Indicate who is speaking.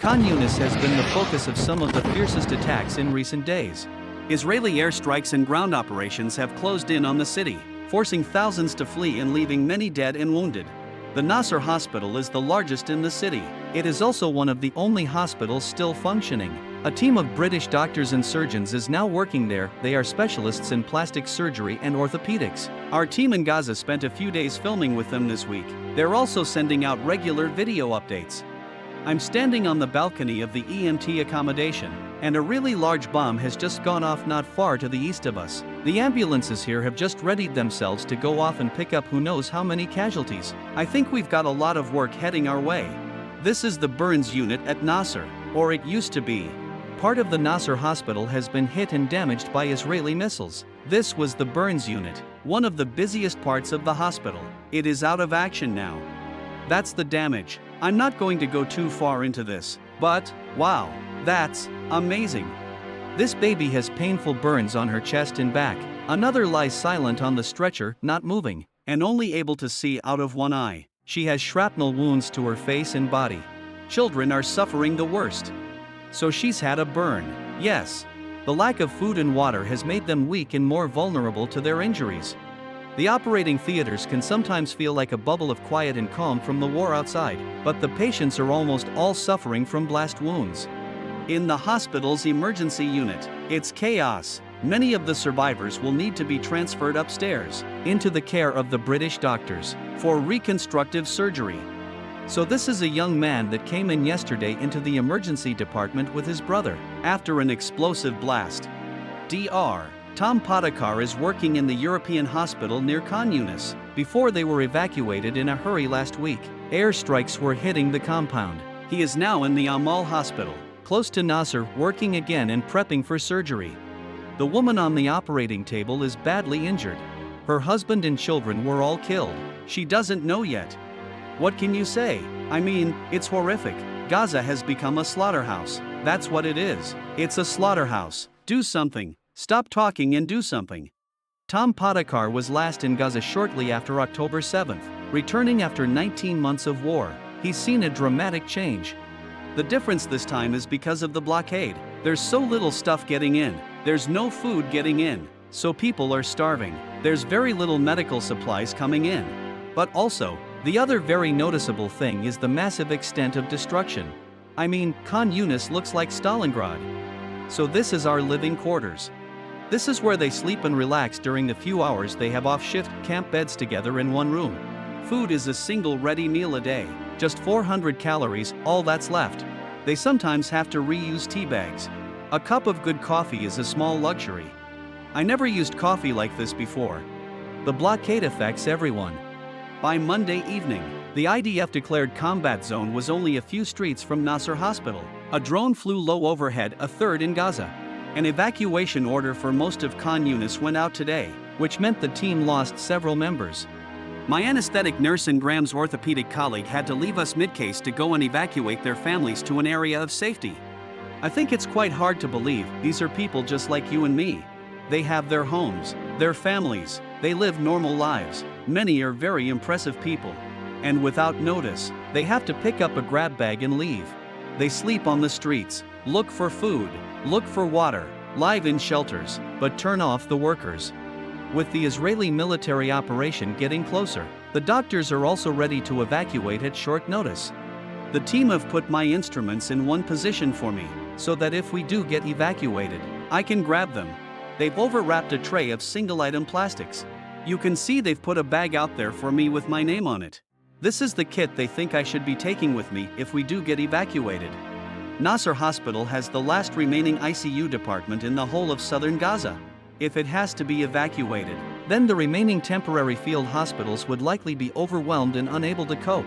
Speaker 1: Khan Yunis has been the focus of some of the fiercest attacks in recent days. Israeli airstrikes and ground operations have closed in on the city, forcing thousands to flee and leaving many dead and wounded. The Nasser hospital is the largest in the city. It is also one of the only hospitals still functioning. A team of British doctors and surgeons is now working there. They are specialists in plastic surgery and orthopedics. Our team in Gaza spent a few days filming with them this week. They're also sending out regular video updates. I'm standing on the balcony of the EMT accommodation, and a really large bomb has just gone off not far to the east of us. The ambulances here have just readied themselves to go off and pick up who knows how many casualties. I think we've got a lot of work heading our way. This is the burns unit at Nasser, or it used to be. Part of the Nasser hospital has been hit and damaged by Israeli missiles. This was the burns unit, one of the busiest parts of the hospital. It is out of action now. That's the damage. I'm not going to go too far into this, but, wow, that's amazing. This baby has painful burns on her chest and back. Another lies silent on the stretcher, not moving, and only able to see out of one eye. She has shrapnel wounds to her face and body. Children are suffering the worst. So she's had a burn. Yes. The lack of food and water has made them weak and more vulnerable to their injuries. The operating theaters can sometimes feel like a bubble of quiet and calm from the war outside, but the patients are almost all suffering from blast wounds. In the hospital's emergency unit, it's chaos. Many of the survivors will need to be transferred upstairs, into the care of the British doctors, for reconstructive surgery. So this is a young man that came in yesterday into the emergency department with his brother, after an explosive blast. Dr. Tom Podakar is working in the European hospital near Khan Yunis. Before they were evacuated in a hurry last week, airstrikes were hitting the compound. He is now in the Amal hospital, close to Nasser, working again and prepping for surgery. The woman on the operating table is badly injured. Her husband and children were all killed. She doesn't know yet. What can you say? I mean, it's horrific. Gaza has become a slaughterhouse. That's what it is. It's a slaughterhouse. Do something. Stop talking and do something. Tom Podakar was last in Gaza shortly after October 7th, returning after 19 months of war. He's seen a dramatic change. The difference this time is because of the blockade. There's so little stuff getting in. There's no food getting in, so people are starving. There's very little medical supplies coming in. But also, the other very noticeable thing is the massive extent of destruction. I mean, Khan Yunis looks like Stalingrad. So this is our living quarters. This is where they sleep and relax during the few hours they have off-shift, camp beds together in one room. Food is a single ready meal a day, just 400 calories, all that's left. They sometimes have to reuse tea bags. A cup of good coffee is a small luxury. I never used coffee like this before. The blockade affects everyone. By Monday evening, the IDF declared combat zone was only a few streets from Nasser Hospital. A drone flew low overhead, a third in Gaza. An evacuation order for most of Khan Yunis went out today, which meant the team lost several members. My anesthetic nurse and Graham's orthopedic colleague had to leave us mid-case to go and evacuate their families to an area of safety. I think it's quite hard to believe these are people just like you and me. They have their homes, their families, they live normal lives. Many are very impressive people. And without notice, they have to pick up a grab bag and leave. They sleep on the streets, look for food, look for water, live in shelters, but turn off the workers. With the Israeli military operation getting closer, the doctors are also ready to evacuate at short notice. The team have put my instruments in one position for me, so that if we do get evacuated, I can grab them. They've overwrapped a tray of single-item plastics. You can see they've put a bag out there for me with my name on it. This is the kit they think I should be taking with me if we do get evacuated. Nasser Hospital has the last remaining ICU department in the whole of southern Gaza. If it has to be evacuated, then the remaining temporary field hospitals would likely be overwhelmed and unable to cope.